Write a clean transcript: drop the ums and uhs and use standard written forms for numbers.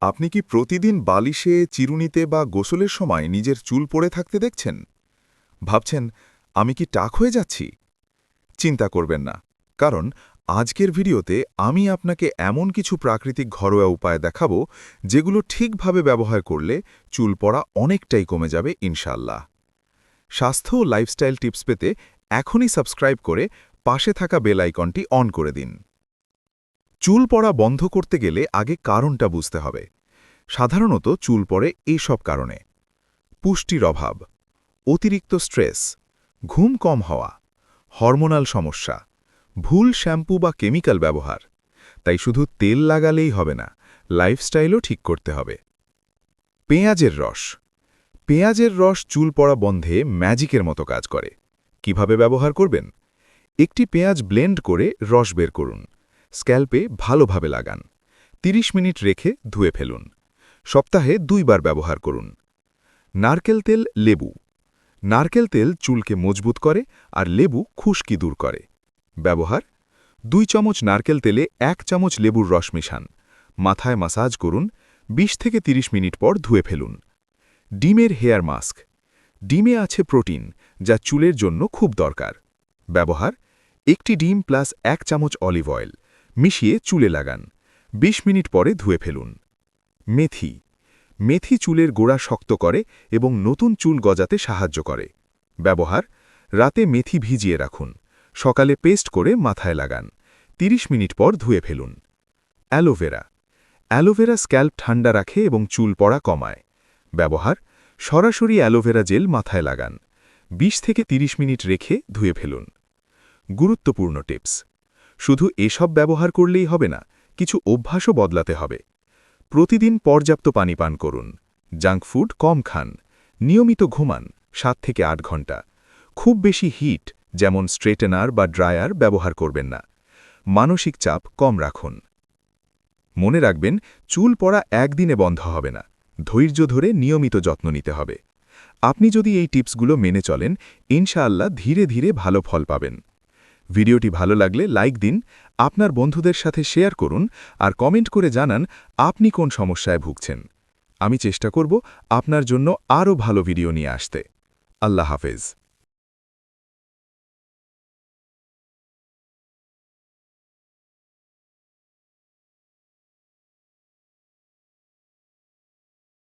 আপনি কি প্রতিদিন বালিশে, চিরুনিতে বা গোসলের সময় নিজের চুল পড়ে থাকতে দেখছেন? ভাবছেন, আমি কি টাক হয়ে যাচ্ছি? চিন্তা করবেন না, কারণ আজকের ভিডিওতে আমি আপনাকে এমন কিছু প্রাকৃতিক ঘরোয়া উপায় দেখাবো যেগুলো ঠিকভাবে ব্যবহার করলে চুল পড়া অনেকটাই কমে যাবে ইনশাআল্লাহ। স্বাস্থ্য ও লাইফস্টাইল টিপস পেতে এখনই সাবস্ক্রাইব করে পাশে থাকা বেল আইকনটি অন করে দিন। চুল পড়া বন্ধ করতে গেলে আগে কারণটা বুঝতে হবে। সাধারণত চুল পড়ে এইসব কারণে: পুষ্টির অভাব, অতিরিক্ত স্ট্রেস, ঘুম কম হওয়া, হরমোনাল সমস্যা, ভুল শ্যাম্পু বা কেমিক্যাল ব্যবহার। তাই শুধু তেল লাগালেই হবে না, লাইফস্টাইলও ঠিক করতে হবে। পেঁয়াজের রস। পেঁয়াজের রস চুল পড়া বন্ধে ম্যাজিকের মতো কাজ করে। কিভাবে ব্যবহার করবেন? একটি পেঁয়াজ ব্লেন্ড করে রস বের করুন, স্ক্যাল্পে ভালোভাবে লাগান, 30 মিনিট রেখে ধুয়ে ফেলুন। সপ্তাহে 2 বার ব্যবহার করুন। নারকেল তেল, লেবু। নারকেল তেল চুলকে মজবুত করে আর লেবু খুশকি দূর করে। ব্যবহার: 2 চামচ নারকেল তেলে 1 চামচ লেবুর রস মিশান, মাথায় মাসাজ করুন, 20 থেকে 30 মিনিট পর ধুয়ে ফেলুন। ডিমের হেয়ার মাস্ক। ডিমে আছে প্রোটিন, যা চুলের জন্য খুব দরকার। ব্যবহার: একটি ডিম প্লাস 1 চামচ অলিভ অয়েল মিশিয়ে চুলে লাগান, 20 মিনিট পরে ধুয়ে ফেলুন। মেথি। মেথি চুলের গোড়া শক্ত করে এবং নতুন চুল গজাতে সাহায্য করে। ব্যবহার: রাতে মেথি ভিজিয়ে রাখুন, সকালে পেস্ট করে মাথায় লাগান, 30 মিনিট পর ধুয়ে ফেলুন। অ্যালোভেরা। অ্যালোভেরা স্ক্যাল্প ঠান্ডা রাখে এবং চুল পড়া কমায়। ব্যবহার: সরাসরি অ্যালোভেরা জেল মাথায় লাগান, 20 থেকে 30 মিনিট রেখে ধুয়ে ফেলুন। গুরুত্বপূর্ণ টিপস: শুধু এসব ব্যবহার করলেই হবে না, কিছু অভ্যাসও বদলাতে হবে। প্রতিদিন পর্যাপ্ত পানি পান করুন, জাঙ্ক ফুড কম খান, নিয়মিত ঘুমান 7 থেকে 8 ঘন্টা। খুব বেশি হিট যেমন স্ট্রেটেনার বা ড্রায়ার ব্যবহার করবেন না। মানসিক চাপ কম রাখুন। মনে রাখবেন, চুল পড়া একদিনে বন্ধ হবে না, ধৈর্য ধরে নিয়মিত যত্ন নিতে হবে। আপনি যদি এই টিপসগুলো মেনে চলেন, ইনশাআল্লাহ ধীরে ধীরে ভালো ফল পাবেন। ভিডিওটি ভালো লাগলে লাইক দিন, আপনার বন্ধুদের সাথে শেয়ার করুন আর কমেন্ট করে জানান আপনি কোন সমস্যায় ভুগছেন। আমি চেষ্টা করব আপনার জন্য আরও ভালো ভিডিও নিয়ে আসতে। আল্লাহ হাফেজ।